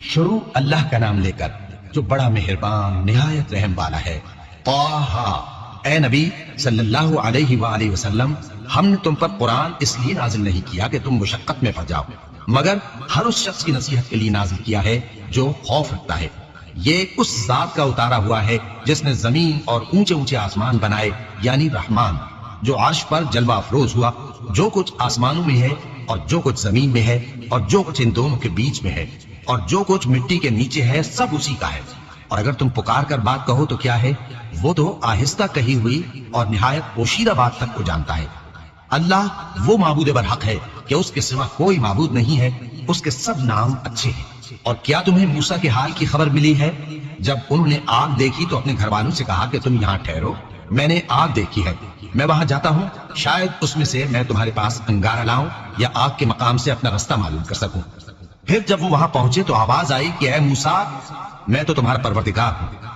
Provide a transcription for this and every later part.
شروع اللہ کا نام لے کر جو بڑا مہربان نہایت رحم والا ہے۔ طٰہٰ، اے نبی صلی اللہ علیہ وآلہ وسلم، ہم نے تم پر قرآن اس لیے نازل نہیں کیا کہ تم مشقت میں پڑ جاؤ، مگر ہر اس شخص کی نصیحت کے لیے نازل کیا ہے جو خوف رکھتا ہے۔ یہ اس ذات کا اتارا ہوا ہے جس نے زمین اور اونچے اونچے آسمان بنائے، یعنی رحمان، جو عرش پر جلوہ افروز ہوا۔ جو کچھ آسمانوں میں ہے اور جو کچھ زمین میں ہے اور جو کچھ ان دونوں کے بیچ میں ہے اور جو کچھ مٹی کے نیچے ہے، سب اسی کا ہے۔ اور اگر تم پکار کر بات کہو تو کیا ہے؟ وہ تو آہستہ کہی ہوئی اور نہایت پوشیدہ بات تک کو جانتا ہے۔ اللہ وہ معبود برحق ہے کہ اس کے سوا کوئی معبود نہیں ہے، اس کے سب نام اچھے ہیں۔ اور کیا تمہیں موسیٰ کے حال کی خبر ملی ہے؟ جب انہوں نے آگ دیکھی تو اپنے گھر والوں سے کہا کہ تم یہاں ٹھہرو، میں نے آگ دیکھی ہے، میں وہاں جاتا ہوں، شاید اس میں سے میں تمہارے پاس انگارہ لاؤں یا آگ کے مقام سے اپنا رستہ معلوم کر سکوں۔ پھر جب وہ وہاں پہنچے تو آواز آئی کہ اے موسیٰ، میں تو تمہارا پروردگار ہوں،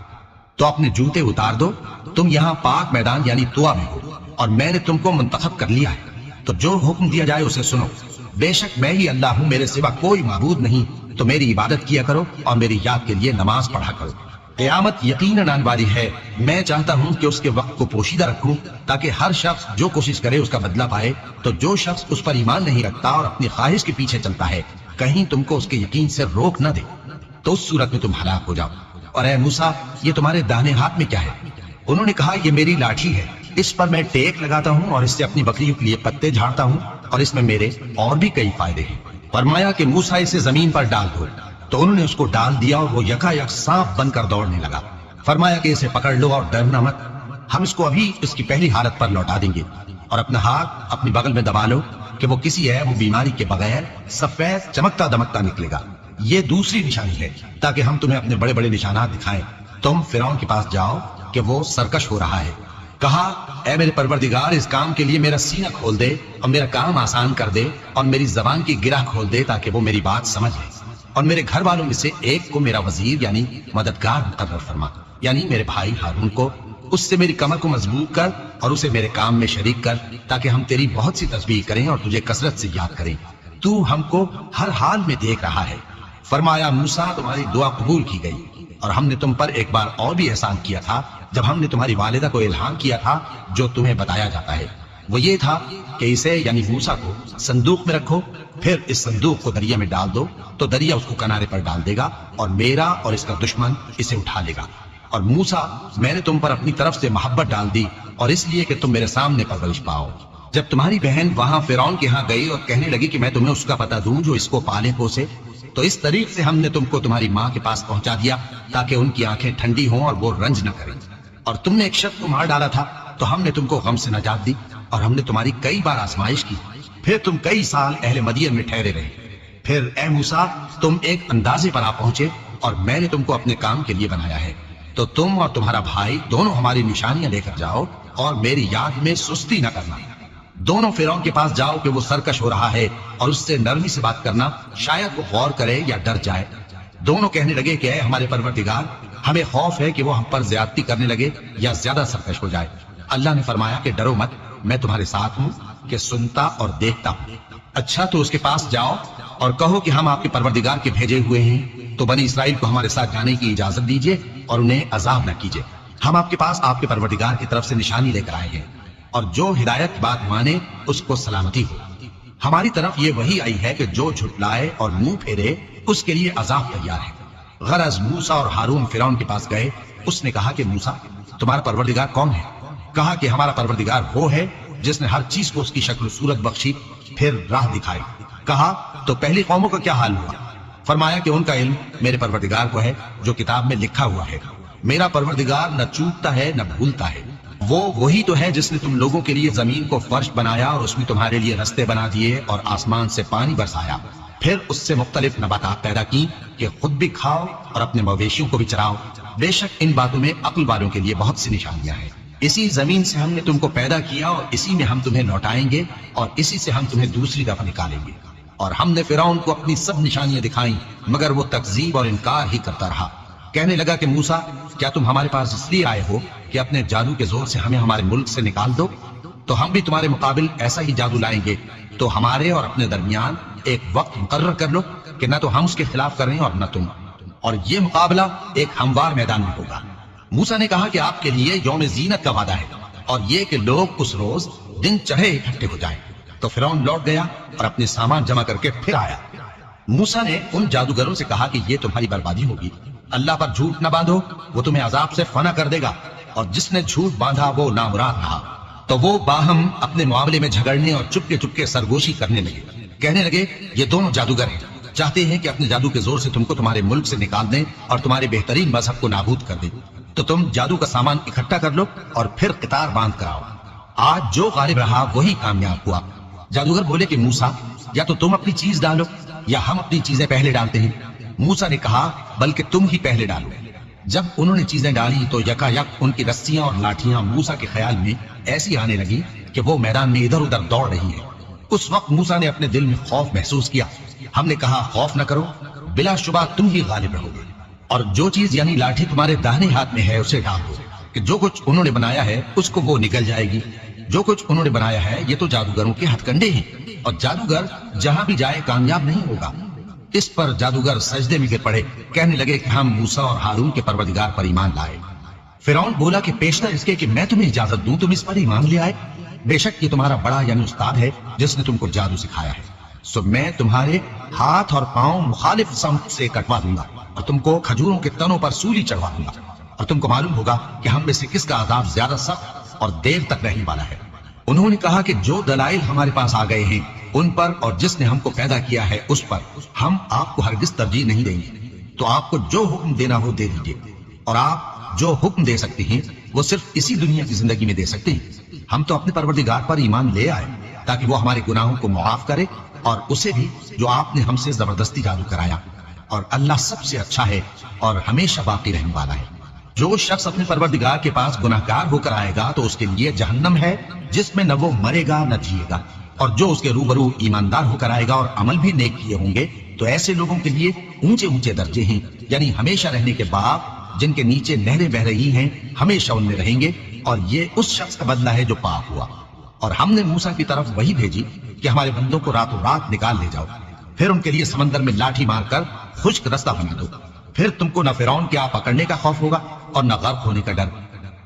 تو اپنے جوتے اتار دو، تم یہاں پاک میدان یعنی طویٰ میں ہو، اور میں نے تم کو منتخب کر لیا ہے، تو جو حکم دیا جائے اسے سنو۔ بے شک میں ہی اللہ ہوں، میرے سوا کوئی معبود نہیں، تو میری عبادت کیا کرو اور میری یاد کے لیے نماز پڑھا کرو۔ قیامت یقیناً آنے والی ہے، میں چاہتا ہوں کہ اس کے وقت کو پوشیدہ رکھوں تاکہ ہر شخص جو کوشش کرے اس کا بدلہ پائے۔ تو جو شخص اس پر ایمان نہیں رکھتا اور اپنی خواہش کے پیچھے چلتا ہے، کہیں تم کو اس کے یقین سے روک نہ دے، تو اس صورت میں تم ہلاک ہو جاؤ۔ اور اے موسیٰ، یہ تمہارے داہنے ہاتھ میں کیا ہے؟ انہوں نے کہا، یہ میری لاٹھی ہے، اس پر میں ٹیک لگاتا ہوں اور اس سے اپنی بکریوں کے لیے پتے جھاڑتا ہوں، اور اس میں میرے اور بھی کئی فائدے ہیں۔ فرمایا کہ موسیٰ اسے زمین پر ڈال دو، تو انہوں نے اس کو ڈال دیا اور وہ یکا یک سانپ بن کر دوڑنے لگا۔ فرمایا کہ اسے پکڑ لو اور ڈرنا مت، ہم اس کو ابھی اس کی پہلی حالت پر لوٹا دیں گے، اور اپنا ہاتھ اپنی بغل میں دبا لو کہ وہ کسی عیب و بیماری کے بغیر سفید چمکتا دمکتا نکلے گا۔ یہ دوسری نشانی ہے تاکہ ہم تمہیں اپنے بڑے بڑے نشانات دکھائیں۔ تم فرعون کے پاس جاؤ کہ وہ سرکش ہو رہا ہے۔ کہا، اے میرے پروردگار، اس کام کے لیے میرا سینہ کھول دے اور میرا کام آسان کر دے اور میری زبان کی گرہ کھول دے تاکہ وہ میری بات سمجھ لے، اور میرے گھر والوں میں سے ایک کو میرا وزیر یعنی مددگار مقرر فرما، یعنی میرے بھائی ہارون کو۔ اس سے میری کمر کو مضبوط کر اور اسے میرے کام میں شریک کر تاکہ ہم تیری بہت سی تسبیح کریں اور تجھے کثرت سے یاد کریں۔ تو ہم کو ہر حال میں دیکھ رہا ہے۔ فرمایا، موسیٰ، تمہاری دعا قبول کی گئی، اور ہم نے تم پر ایک بار اور بھی احسان کیا تھا جب ہم نے تمہاری والدہ کو الہام کیا تھا جو تمہیں بتایا جاتا ہے۔ وہ یہ تھا کہ اسے یعنی موسیٰ کو صندوق میں رکھو، پھر اس صندوق کو دریا میں ڈال دو تو دریا اس کو کنارے پر ڈال دے گا، اور میرا اور اس کا دشمن اسے اٹھا لے گا۔ اور موسیٰ، میں نے تم پر اپنی طرف سے محبت ڈال دی، اور اس لیے کہ تم میرے سامنے پرورش پاؤ۔ جب تمہاری بہن وہاں فرعون کے ہاں گئی اور کہنے لگی کہ میں تمہیں اس کا پتہ دوں جو اس کو پالے پوسے، تو اس طریق سے ہم نے تم کو تمہاری ماں کے پاس پہنچا دیا تاکہ ان کی آنکھیں ٹھنڈی ہوں اور وہ رنج نہ کریں۔ اور تم نے ایک شخص کو مار ڈالا تھا تو ہم نے تم کو غم سے نجات دی، اور ہم نے تمہاری کئی بار آزمائش کی، پھر تم کئی سال اہل مدین میں ٹھہرے رہے۔ پھر اے موسیٰ، تم ایک اندازے پر آ پہنچے اور میں نے تم کو اپنے کام کے لیے بنایا ہے، تو تم اور تمہارا بھائی دونوں ہماری نشانیاں لے کر جاؤ اور میری یاد میں سستی نہ کرنا۔ دونوں فرعون کے پاس جاؤ کہ وہ سرکش ہو رہا ہے، اور اس سے نرمی سے بات کرنا، شاید وہ غور کرے یا ڈر جائے۔ دونوں کہنے لگے کہ اے ہمارے پروردگار، ہمیں خوف ہے کہ وہ ہم پر زیادتی کرنے لگے یا زیادہ سرکش ہو جائے۔ اللہ نے فرمایا کہ ڈرو مت، میں تمہارے ساتھ ہوں کہ سنتا اور دیکھتا ہوں۔ اچھا، تو اس کے پاس جاؤ اور کہو کہ ہم آپ کے پروردگار کے بھیجے ہوئے ہیں، تو بنی اسرائیل کو ہمارے ساتھ جانے کی اجازت دیجیے اور انہیں عذاب نہ کیجیے۔ ہم آپ کے پاس آپ کے پروردگار کی طرف سے نشانی لے کر آئے ہیں، اور جو ہدایت کی بات مانے اس کو سلامتی ہو۔ ہماری طرف یہ وحی آئی ہے کہ جو جھٹلائے اور منہ پھیرے اس کے لیے عذاب تیار ہے۔ غرض موسیٰ اور ہارون فرعون کے پاس گئے۔ اس نے کہا کہ موسیٰ، تمہارا پروردگار کون ہے؟ کہا کہ ہمارا پروردگار وہ ہے جس نے ہر چیز کو اس کی شکل و صورت بخشی، پھر راہ دکھائی۔ کہا، تو پہلی قوموں کا کیا حال ہوا؟ فرمایا کہ ان کا علم میرے پروردگار کو ہے جو کتاب میں لکھا ہوا ہے۔ میرا پروردگار نہ چوکتا ہے نہ بھولتا ہے۔ وہ وہی تو ہے جس نے تم لوگوں کے لیے زمین کو فرش بنایا اور اس میں تمہارے لیے رستے بنا دیے اور آسمان سے پانی برسایا، پھر اس سے مختلف نباتات پیدا کی کہ خود بھی کھاؤ اور اپنے مویشیوں کو بھی چراؤ۔ بے شک ان باتوں میں عقل والوں کے لیے بہت سی نشانیاں ہیں۔ اسی زمین سے ہم نے تم کو پیدا کیا اور اسی میں ہم تمہیں لوٹائیں گے اور اسی سے ہم تمہیں دوسری دفعہ نکالیں گے۔ اور ہم نے فرعون کو اپنی سب نشانیاں دکھائیں، مگر وہ تکذیب اور انکار ہی کرتا رہا۔ کہنے لگا کہ موسیٰ، کیا تم ہمارے پاس اس لیے آئے ہو کہ اپنے جادو کے زور سے ہمیں ہمارے ملک سے نکال دو؟ تو ہم بھی تمہارے مقابل ایسا ہی جادو لائیں گے، تو ہمارے اور اپنے درمیان ایک وقت مقرر کر لو کہ نہ تو ہم اس کے خلاف کر رہے ہیں اور نہ تم، اور یہ مقابلہ ایک ہموار میدان میں ہوگا۔ موسیٰ نے کہا کہ آپ کے لیے یوم زینت کا وعدہ ہے، اور یہ کہ لوگ اس روز دن چڑھے اکٹھے ہو جائیں۔ تو فرعون لوٹ گیا اور اپنے سامان جمع کر کے پھر آیا۔ موسیٰ نے ان جادوگروں سے کہا کہ یہ تمہاری بربادی ہوگی، اللہ پر جھوٹ نہ باندھو، وہ تمہیں عذاب سے فنا کر دے گا، اور جس نے جھوٹ باندھا وہ نامراد رہا۔ تو وہ باہم اپنے معاملے میں جھگڑنے اور چپکے سرگوشی کرنے لگے، کہنے لگے یہ دونوں جادوگر ہیں، چاہتے ہیں کہ اپنے جادو کے زور سے تم کو تمہارے ملک سے نکال دیں اور تمہارے بہترین مذہب کو نابود کر دیں۔ تو تم جادو کا سامان اکٹھا کر لو اور پھر قطار باندھ کر آؤ، آج جو غالب رہا وہی کامیاب ہوا۔ جادوگر بولے کہ موسیٰ، یا تو تم اپنی چیز ڈالو یا ہم اپنی چیزیں پہلے ڈالتے ہیں۔ موسیٰ نے کہا بلکہ تم ہی پہلے ڈالو۔ جب انہوں نے چیزیں ڈالی تو یکا یک ان کی رسیاں اور لاٹھیاں موسیٰ کے خیال میں ایسی آنے لگی کہ وہ میدان میں ادھر ادھر دوڑ رہی ہے۔ اس وقت موسیٰ نے اپنے دل میں خوف محسوس کیا۔ ہم نے کہا خوف نہ کرو، بلا شبہ تم ہی غالب رہو گے، اور جو چیز یعنی لاٹھی تمہارے داہنے ہاتھ میں ہے اسے ڈال دو، کہ جو کچھ انہوں نے بنایا ہے اس کو وہ نکل جائے گی۔ جو کچھ انہوں نے بنایا ہے یہ تو جادوگروں کے ہتھ کنڈے ہیں، اور جادوگر جہاں بھی جائے کامیاب نہیں ہوگا۔ اس پر جادوگر سجدے میں گر پڑے، کہنے لگے کہ ہم موسیٰ اور ہارون کے پروردگار پر ایمان لائے۔ فرعون بولا کہ پیشتر اس کے کہ میں تمہیں اجازت دوں تم اس پر ایمان لے آئے، بے شک یہ تمہارا بڑا یعنی استاد ہے جس نے تم کو جادو سکھایا ہے، سو میں تمہارے ہاتھ اور پاؤں مخالف سمت سے کٹوا دوں گا، اور تم کو کھجوروں کے تنوں پر سولی چڑھوا دوں گا، اور تم کو معلوم ہوگا کہ ہم میں سے کس کا عذاب زیادہ سخت اور دیر تک رہنے والا ہے۔ انہوں نے کہا کہ جو دلائل ہمارے پاس آ گئے ہیں ان پر اور جس نے ہم کو پیدا کیا ہے اس پر ہم آپ کو ہرگز ترجیح نہیں دیں گے، تو آپ کو جو حکم دینا ہو دے دیجیے، اور آپ جو حکم دے سکتے ہیں وہ صرف اسی دنیا کی زندگی میں دے سکتے ہیں۔ ہم تو اپنے پروردگار پر ایمان لے آئے تاکہ وہ ہمارے گناہوں کو معاف کرے، اور اسے بھی جو آپ نے ہم سے زبردستی جادو کرایا، اور اللہ سب سے اچھا ہے اور ہمیشہ باقی رہنے والا ہے۔ جو شخص اپنے پروردگار کے پاس گناہگار ہو کر آئے گا تو اس کے لیے جہنم ہے جس میں نہ وہ مرے گا نہ جیے گا، اور جو اس کے روبرو ایماندار ہو کر آئے گا اور عمل بھی نیک کیے ہوں گے تو ایسے لوگوں کے لیے اونچے اونچے درجے ہیں، یعنی ہمیشہ رہنے کے باغ جن کے نیچے نہریں بہ رہی ہیں، ہمیشہ ان میں رہیں گے، اور یہ اس شخص کا بدلہ ہے جو پاک ہوا۔ اور ہم نے موسیٰ کی طرف وہی بھیجی کہ ہمارے بندوں کو راتوں رات نکال لے جاؤ، پھر ان کے لیے سمندر میں لاٹھی مار کر خشک رستہ بنا دو، پھر تم کو نہ فرعون کے آ پکڑنے کا خوف ہوگا اور نہ غرق ہونے کا ڈر۔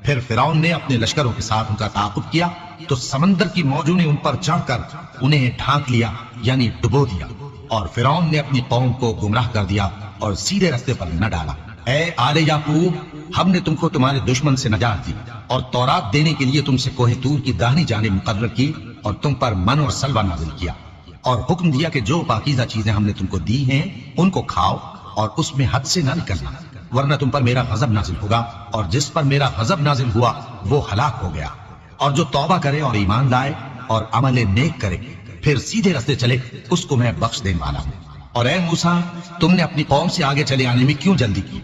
پھر فرعون نے اپنے لشکروں کے ساتھ ان کا تعاقب کیا تو سمندر کی موجوں نے ان پر چڑھ کر انہیں ڈھانک لیا یعنی ڈبو دیا، اور فرعون نے اپنی قوم کو گمراہ کر دیا اور سیدھے رستے پر نہ ڈالا۔ اے آل یعقوب، ہم نے تم کو تمہارے دشمن سے نجات دی اور تورات دینے کے لیے تم سے کوہ طور کی داہنی جانب مقرر کی، اور تم پر من اور سلوہ نازل کیا، اور حکم دیا کہ جو پاکیزہ چیزیں ہم نے تم کو دی ہیں ان کو کھاؤ اور اس میں حد سے نہ نکلنا، ورنہ تم پر میرا غضب نازل ہوگا، اور جس پر میرا غضب نازل ہوا وہ ہلاک ہو گیا۔ اور جو توبہ کرے اور ایمان لائے اور عمل نیک کرے پھر سیدھے رستے چلے اس کو میں بخش دینے والا ہوں۔ اور اے موسیٰ، تم نے اپنی قوم سے آگے چلے آنے میں کیوں جلدی کی؟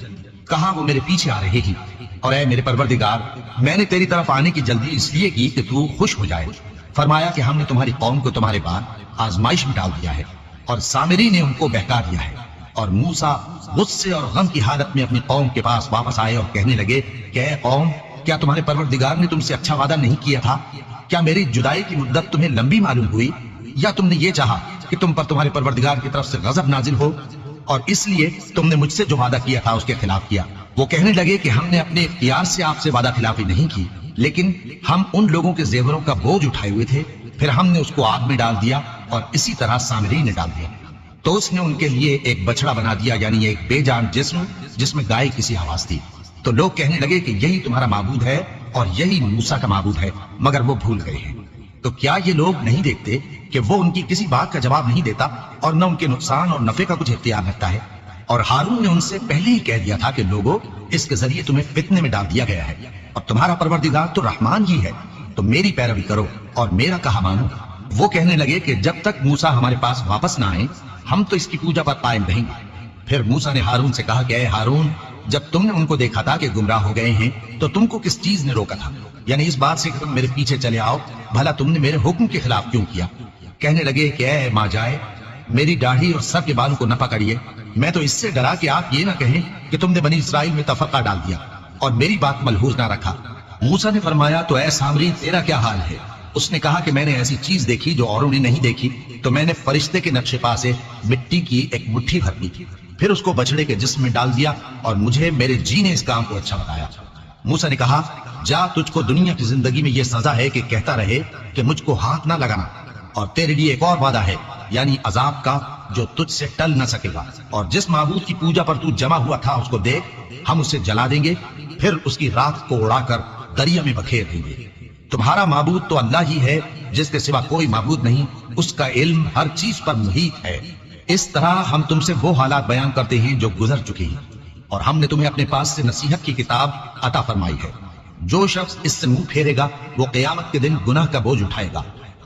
کہا وہ میرے پیچھے آ رہے ہی۔ اور اے میرے پروردگار، میں نے تیری طرف آنے کی جلدی اس لیے کی کہ تو خوش ہو جائے۔ فرمایا کہ ہم نے تمہاری قوم کو تمہارے بعد آزمائش میں ڈال دیا ہے، اور سامری نے ان کو بہکا دیا ہے۔ اور موسیٰ غصے اور غم کی حالت میں اپنی قوم کے پاس واپس آئے اور کہنے لگے کہ اے قوم، کیا تمہارے پروردگار نے تم سے اچھا وعدہ نہیں کیا تھا؟ کیا میری جدائی کی مدت تمہیں لمبی معلوم ہوئی، یا تم نے یہ چاہا کہ تم پر تمہارے پروردگار کی طرف سے غضب نازل ہو، اور اس لیے تم نے مجھ سے جو وعدہ کیا تھا اس کے خلاف کیا؟ وہ کہنے لگے کہ ہم نے اپنے اختیار سے آپ سے وعدہ خلافی نہیں کی، لیکن ہم ان لوگوں کے زیوروں کا بوجھ اٹھائے ہوئے تھے، پھر ہم نے اس کو آگ میں ڈال دیا، اور اسی طرح سامری نے ڈال دیا۔ تو اس نے ان کے لیے ایک بچڑا بنا دیا، یعنی ایک بے جان جسم جس میں گائے کسی حواس تھی۔ تو لوگ کہنے لگے کہ یہی تمہارا معبود ہے اور یہی موسیٰ کا معبود ہے، مگر وہ بھول گئے ہیں۔ تو کیا یہ لوگ نہیں دیکھتے کہ وہ ان کی کسی بات کا جواب نہیں دیتا اور نہ ان کے نقصان اور نفع کا کچھ اختیار رکھتا ہے؟ اور ہارون نے ان سے پہلے ہی کہہ دیا تھا کہ لوگوں، اس کے ذریعے تمہیں فتنے میں ڈال دیا گیا ہے، اور تمہارا پروردگار تو رحمان ہی ہے، تو میری پیروی کرو اور میرا کہا مانو۔ وہ کہنے لگے کہ جب تک موسیٰ ہمارے پاس واپس نہ آئے ہم تو اس کی پوجا پر قائم رہیں گے۔ پھر موسیٰ نے ہارون سے کہا کہ اے ہارون، جب تم نے ان کو دیکھا تھا کہ گمراہ ہو گئے ہیں تو تم کو کس چیز نے روکا تھا؟ یعنی اس بات سے کہ تم میرے پیچھے چلے آؤ، بھلا تم نے میرے حکم کے خلاف کیوں کیا؟ کہنے لگے کہ اے ماں جائے، میری داڑھی اور سر کے بالوں کو نہ پکڑیے، میں تو اس سے ڈرا کہ آپ یہ نہ کہیں کہ تم نے بنی اسرائیل میں تفرقہ ڈال دیا اور میری بات ملحوظ نہ رکھا۔ موسیٰ نے فرمایا تو اے سامری، تیرا کیا حال ہے؟ اس نے کہا کہ میں نے ایسی چیز دیکھی جو اوروں نے نہیں دیکھی، تو میں نے فرشتے کے نقش پا سے مٹی کی ایک مٹھی بھر لی، پھر اس کو بچڑے کے جسم میں ڈال دیا اور مجھے میرے جی نے اس کام کو اچھا بتایا۔ موسیٰ نے کہا جا، تجھ کو دنیا کی زندگی میں یہ سزا ہے کہ کہتا رہے کہ مجھ کو ہاتھ نہ لگانا، اور تیرے لیے ایک اور وعدہ ہے یعنی عذاب کا جو تجھ سے ٹل نہ سکے گا، اور جس معبود کی پوجا پر تو جمع ہوا تھا اس کو دیکھ، ہم اسے جلا دیں گے، پھر اس کی رات کو اڑا کر دریا میں بکھیر دیں گے۔ تمہارا معبود تو اللہ ہی ہے جس کے سوا کوئی معبود نہیں، اس کا علم ہر چیز پر محیط ہے۔ اس طرح ہم تم سے وہ حالات بیان کرتے ہیں جو گزر چکے ہیں، اور ہم نے تمہیں اپنے پاس سے نصیحت کی کتاب عطا فرمائی ہے۔ جو شخص اس سے منہ پھیرے گا وہ قیامت کے دن گناہ کا بوجھ اٹھائے گا۔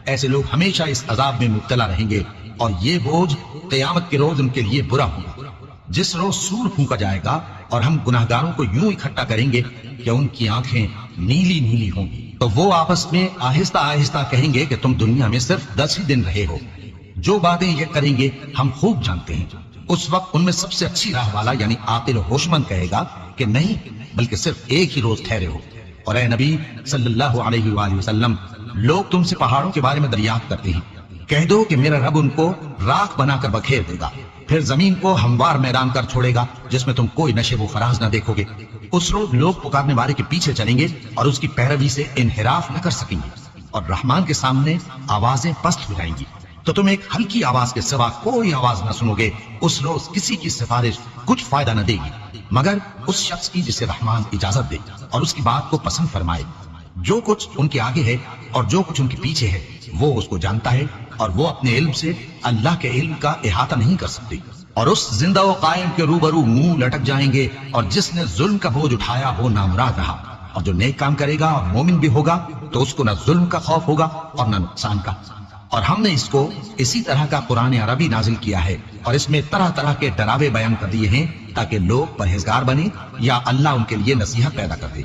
ایسے لوگ ہمیشہ اس عذاب میں مبتلا رہیں گے، اور یہ بوجھ قیامت کے روز ان کے لیے برا ہوگا، جس روز سور پھونکا جائے گا اور ہم گناہگاروں کو یوں اکٹھا کریں گے کہ ان کی آنکھیں نیلی نیلی ہوں گی، تو وہ آپس میں آہستہ آہستہ کہیں گے کہ تم دنیا میں صرف 10 ہی دن رہے ہو۔ جو باتیں یہ کریں گے ہم خوب جانتے ہیں۔ اس وقت ان میں سب سے اچھی راہ والا یعنی عاقل و ہوشمند کہے گا کہ نہیں، بلکہ صرف ایک ہی روز ٹھہرے ہو۔ اور اے نبی صلی اللہ علیہ وآلہ وسلم، لوگ تم سے پہاڑوں کے بارے میں دریافت کرتے ہیں، کہہ دو کہ میرا رب ان کو راکھ بنا کر بکھیر دے گا، پھر زمین کو ہموار میدان کر چھوڑے گا جس میں تم کوئی نشیب و فراز نہ دیکھو گے۔ اس روز لوگ پکارنے والے کے پیچھے چلیں گے اور اس کی پیروی سے انحراف نہ کر سکیں گے، اور رحمان کے سامنے آوازیں پست ہو جائیں گی، تو تم ایک ہلکی آواز کے سوا کوئی آواز نہ سنو گے۔ اس روز کسی کی سفارش کچھ فائدہ نہ دے گی مگر اس شخص کی جسے رحمان اجازت دے اور اس کی بات کو پسند فرمائے۔ جو کچھ ان کے آگے ہے اور جو کچھ ان کے پیچھے ہے وہ اس کو جانتا ہے، اور وہ اپنے علم سے اللہ کے علم کا احاطہ نہیں کر سکتے۔ اور اس زندہ و قائم کے روبرو منہ لٹک جائیں گے، اور جس نے ظلم کا بوجھ اٹھایا وہ نامراد رہا، اور جو نیک کام کرے گا اور مومن بھی ہوگا تو اس کو نہ ظلم کا خوف ہوگا اور نہ نقصان کا۔ اور ہم نے اس کو اسی طرح کا قرآن عربی نازل کیا ہے، اور اس میں طرح طرح کے ڈراوے بیان کر دیے ہیں تاکہ لوگ پرہیزگار بنے یا اللہ ان کے لیے نصیحت پیدا کر دے۔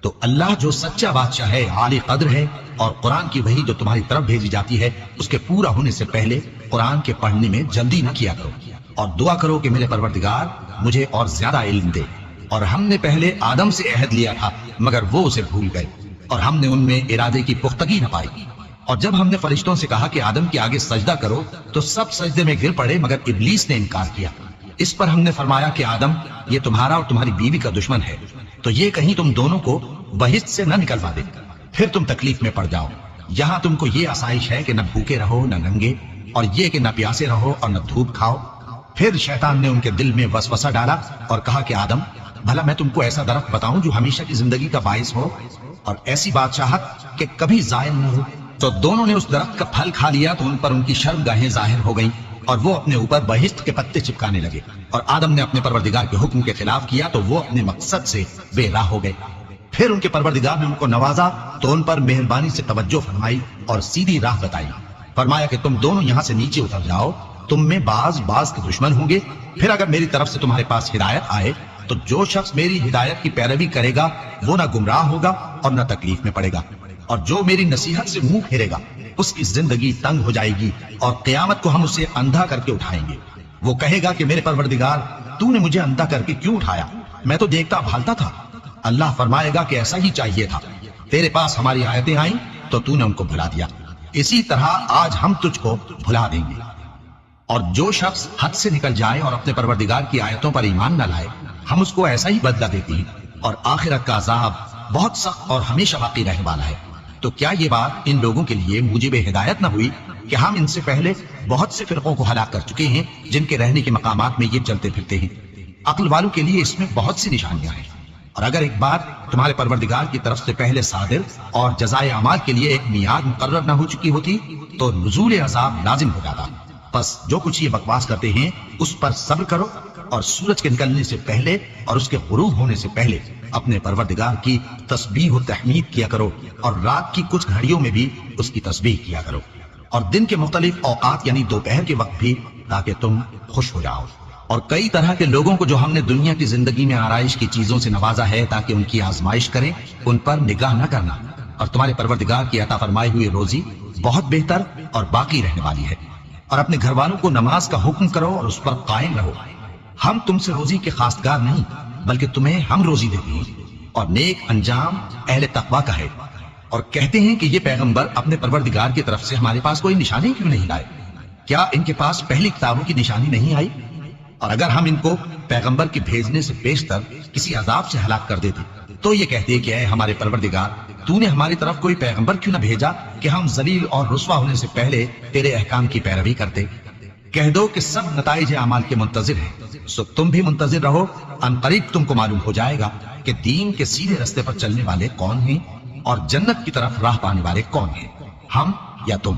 تو اللہ جو سچا بادشاہ ہے، عالی قدر ہے، اور قرآن کی وحی جو تمہاری طرف بھیجی جاتی ہے اس کے پورا ہونے سے پہلے قرآن کے پڑھنے میں جلدی نہ کیا کرو، اور دعا کرو کہ میرے پروردگار مجھے اور زیادہ علم دے۔ اور ہم نے پہلے آدم سے عہد لیا تھا مگر وہ اسے بھول گئے، اور ہم نے ان میں ارادے کی پختگی نہ پائی۔ اور جب ہم نے فرشتوں سے کہا کہ آدم کے آگے سجدہ کرو تو سب سجدے میں گر پڑے مگر ابلیس نے انکار کیا۔ اس پر ہم نے فرمایا کہ آدم، یہ تمہارا اور تمہاری بیوی کا دشمن ہے، تو یہ کہیں تم دونوں کو بہشت سے نہ نکلوا دے، پھر تم تکلیف میں پڑ جاؤ۔ یہاں تم کو یہ آسائش ہے کہ نہ بھوکے رہو نہ ننگے، اور یہ کہ نہ پیاسے رہو اور نہ دھوپ کھاؤ۔ پھر شیطان نے ان کے دل میں وسوسہ ڈالا اور کہا کہ آدم، بھلا میں تم کو ایسا درخت بتاؤں جو ہمیشہ کی زندگی کا باعث ہو اور ایسی بادشاہت کہ کبھی زائل نہ ہو؟ تو دونوں نے اس درخت کا پھل کھا لیا تو ان پر ان کی شرمگاہیں ظاہر ہو گئیں، اور وہ اپنے اوپر بہشت کے پتے چپکانے لگے، اور آدم نے اپنے پروردگار کے حکم کے خلاف کیا تو وہ اپنے مقصد سے بے راہ ہو گئے۔ پھر ان کے پروردگار نے ان کو نوازا تو ان پر مہربانی سے توجہ فرمائی اور سیدھی راہ بتائی۔ فرمایا کہ تم دونوں یہاں سے نیچے اتر جاؤ، تم میں بعض کے دشمن ہوں گے، پھر اگر میری طرف سے تمہارے پاس ہدایت آئے تو جو شخص میری ہدایت کی پیروی کرے گا وہ نہ گمراہ ہوگا اور نہ تکلیف میں پڑے گا، اور جو میری نصیحت سے منہ پھیرے گا اس کی زندگی تنگ ہو جائے گی، اور قیامت کو ہم اسے اندھا کر کے اٹھائیں گے۔ وہ کہے گا کہ میرے پروردگار، تو نے مجھے اندھا کر کے کیوں اٹھایا؟ میں تو دیکھتا بھالتا تھا۔ اللہ فرمائے گا کہ ایسا ہی چاہیے تھا، تیرے پاس ہماری آیتیں آئیں تو تو نے ان کو بھلا دیا، اسی طرح آج ہم تجھ کو بھلا دیں گے۔ اور جو شخص حد سے نکل جائے اور اپنے پروردگار کی آیتوں پر ایمان نہ لائے ہم اس کو ایسا ہی بدلہ دیتے ہیں، اور آخرت کا عذاب بہت سخت اور ہمیشہ باقی رہنے والا ہے۔ تو کیا یہ بات ان لوگوں کے لیے موجب ہدایت نہ ہوئی کہ ہم ان سے پہلے بہت سے فرقوں کو ہلاک کر چکے ہیں جن کے رہنے کے مقامات میں یہ چلتے پھرتے ہیں؟ عقل والوں کے لیے اس میں بہت سی نشانیاں ہیں۔ اور اگر ایک بات تمہارے پروردگار کی طرف سے پہلے صادر اور جزائے اعمال کے لیے ایک میعاد مقرر نہ ہو چکی ہوتی تو نزول عذاب لازم ہو جاتا۔ بس جو کچھ یہ بکواس کرتے ہیں اس پر صبر کرو، اور سورج کے نکلنے سے پہلے اور اس کے غروب ہونے سے پہلے اپنے پروردگار کی تسبیح و تحمید کیا کرو، اور رات کی کچھ گھڑیوں میں بھی اس کی تسبیح کیا کرو، اور دن کے مختلف اوقات یعنی دوپہر کے وقت بھی، تاکہ تم خوش ہو جاؤ۔ اور کئی طرح کے لوگوں کو جو ہم نے دنیا کی زندگی میں آرائش کی چیزوں سے نوازا ہے تاکہ ان کی آزمائش کریں، ان پر نگاہ نہ کرنا، اور تمہارے پروردگار کی عطا فرمائی ہوئی روزی بہت بہتر اور باقی رہنے والی ہے۔ اور اپنے گھر والوں کو نماز کا حکم کرو اور اس پر قائم رہو۔ ہم تم سے روزی کے خواستگار نہیں بلکہ تمہیں ہم روزی دیتے ہیں، اور نیک انجام اہل تقوی کا ہے۔ اور کہتے ہیں کہ یہ پیغمبر اپنے پروردگار کی طرف سے ہمارے پاس کوئی نشانی کیوں نہیں لائے؟ کیا ان کے پاس پہلی کتابوں کی نشانی نہیں آئی؟ اور اگر ہم ان کو پیغمبر کے بھیجنے سے بیشتر کسی عذاب سے ہلاک کر دیتے تو یہ کہتے کہ اے ہمارے پروردگار، تو نے ہماری طرف کوئی پیغمبر کیوں نہ بھیجا کہ ہم ذلیل اور رسوا ہونے سے پہلے تیرے احکام کی پیروی کرتے۔ کہہ دو کہ سب نتائج اعمال کے منتظر ہیں، سو تم بھی منتظر رہو، ان قریب تم کو معلوم ہو جائے گا کہ دین کے سیدھے رستے پر چلنے والے کون ہیں اور جنت کی طرف راہ پانے والے کون ہیں، ہم یا تم۔